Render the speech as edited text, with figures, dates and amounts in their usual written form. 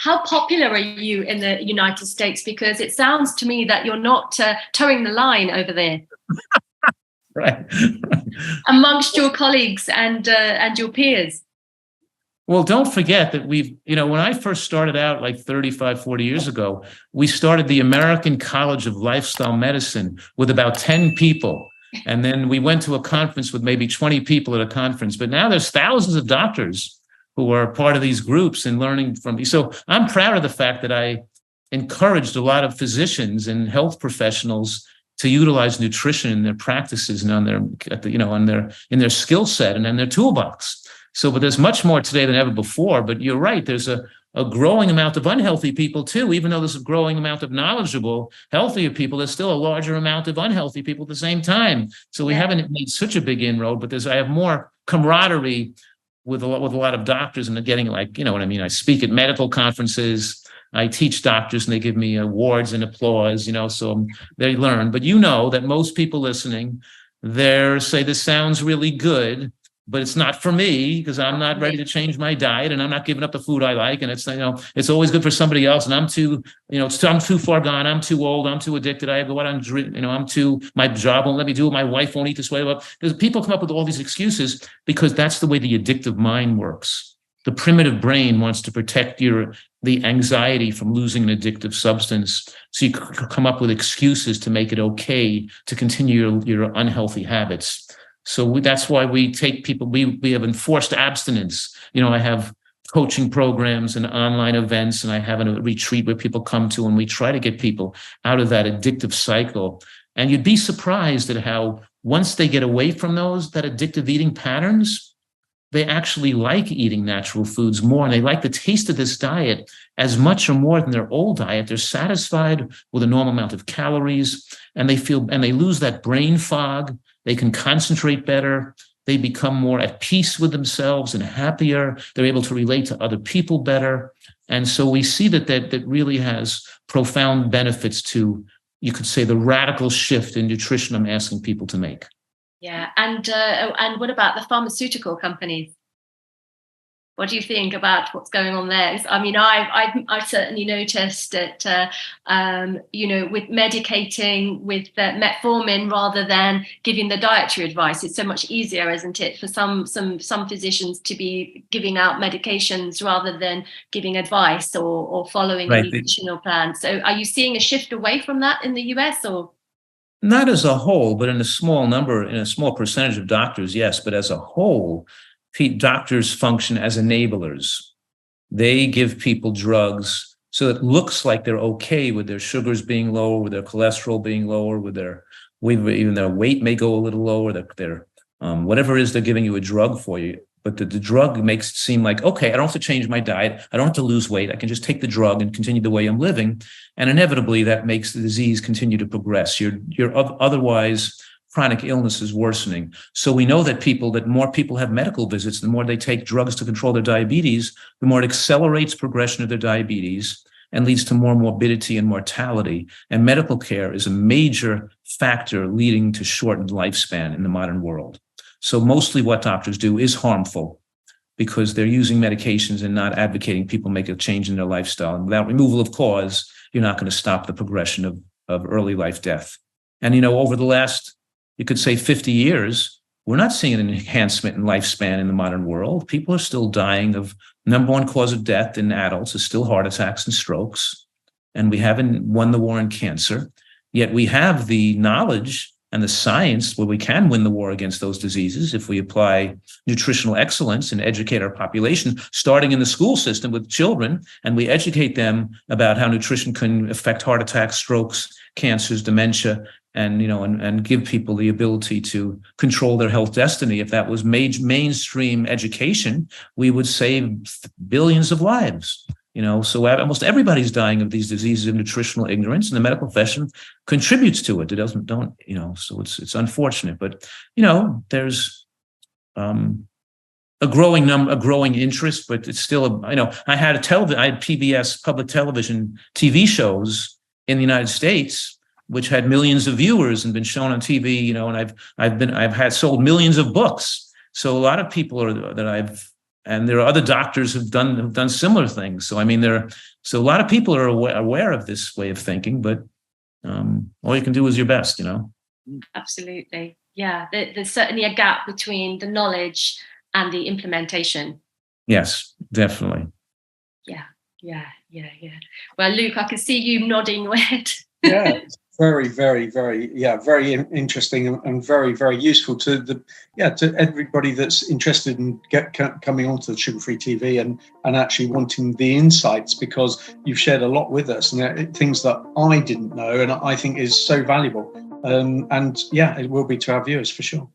how popular are you in the United States? Because it sounds to me that you're not towing the line over there. Right. Amongst your colleagues and your peers. Well, don't forget that when I first started out like 35, 40 years ago, we started the American College of Lifestyle Medicine with about 10 people. And then we went to a conference with maybe 20 people at a conference. But now there's thousands of doctors who are part of these groups and learning from me. So I'm proud of the fact that I encouraged a lot of physicians and health professionals to utilize nutrition in their practices and in their skill set and in their toolbox. So, but there's much more today than ever before. But you're right, there's a growing amount of unhealthy people too. Even though there's a growing amount of knowledgeable, healthier people, there's still a larger amount of unhealthy people at the same time. So we haven't made such a big inroad, but I have more camaraderie with a lot of doctors, and they're getting like, you know what I mean? I speak at medical conferences. I teach doctors and they give me awards and applause, so they learn. But you know that most people listening, they say, this sounds really good, but it's not for me because I'm not ready to change my diet and I'm not giving up the food I like. And it's, it's always good for somebody else. And I'm too, I'm too far gone. I'm too old. I'm too addicted. I go out on drink, my job won't let me do it. My wife won't eat this way. Because people come up with all these excuses because that's the way the addictive mind works. The primitive brain wants to protect the anxiety from losing an addictive substance. So you come up with excuses to make it okay to continue your unhealthy habits. So that's why we take people, we have enforced abstinence. I have coaching programs and online events, and I have a retreat where people come to, and we try to get people out of that addictive cycle. And you'd be surprised at how once they get away from that addictive eating patterns, they actually like eating natural foods more, and they like the taste of this diet as much or more than their old diet. They're satisfied with a normal amount of calories, and they lose that brain fog. They can concentrate better. They become more at peace with themselves and happier. They're able to relate to other people better. And so we see that really has profound benefits to, you could say, the radical shift in nutrition I'm asking people to make. Yeah, and what about the pharmaceutical companies? What do you think about what's going on there? I mean, I've certainly noticed that, with medicating with metformin rather than giving the dietary advice, it's so much easier, isn't it, for some physicians to be giving out medications rather than giving advice or following a nutritional plan. So, are you seeing a shift away from that in the US or? Not as a whole, but in a small percentage of doctors, yes. But as a whole, doctors function as eneblers. They give people drugs so it looks like they're okay with their sugars being lower, with their cholesterol being lower, even their weight may go a little lower. Their whatever it is, they're giving you a drug for you. But the drug makes it seem like, okay, I don't have to change my diet. I don't have to lose weight. I can just take the drug and continue the way I'm living. And inevitably, that makes the disease continue to progress. Your otherwise chronic illness is worsening. So we know that more people have medical visits, the more they take drugs to control their diabetes, the more it accelerates progression of their diabetes and leads to more morbidity and mortality. And medical care is a major factor leading to shortened lifespan in the modern world. So mostly what doctors do is harmful because they're using medications and not advocating people make a change in their lifestyle. And without removal of cause, you're not going to stop the progression of early life death. And, over the last, you could say 50 years, we're not seeing an enhancement in lifespan in the modern world. People are still dying of number one cause of death in adults is still heart attacks and strokes. And we haven't won the war on cancer. Yet we have the knowledge and the science where we can win the war against those diseases if we apply nutritional excellence and educate our population, starting in the school system with children, and we educate them about how nutrition can affect heart attacks, strokes, cancers, dementia, and give people the ability to control their health destiny. If that was mainstream education, we would save billions of lives. So almost everybody's dying of these diseases of nutritional ignorance, and the medical profession contributes to it. So it's unfortunate, but there's a growing interest, but it's still I had PBS public television TV shows in the United States, which had millions of viewers and been shown on TV, and I've sold millions of books. So a lot of people that I've and there are other doctors who've done similar things. So I mean, so a lot of people are aware of this way of thinking, but all you can do is your best, Absolutely. Yeah. There's certainly a gap between the knowledge and the implementation. Yes, definitely. Yeah. Well, Luke, I can see you nodding your head. Yeah, it's very, very, very, very interesting and very, very useful to everybody that's interested in coming onto the Sugar Free TV and actually wanting the insights, because you've shared a lot with us and things that I didn't know and I think is so valuable. And it will be to our viewers for sure.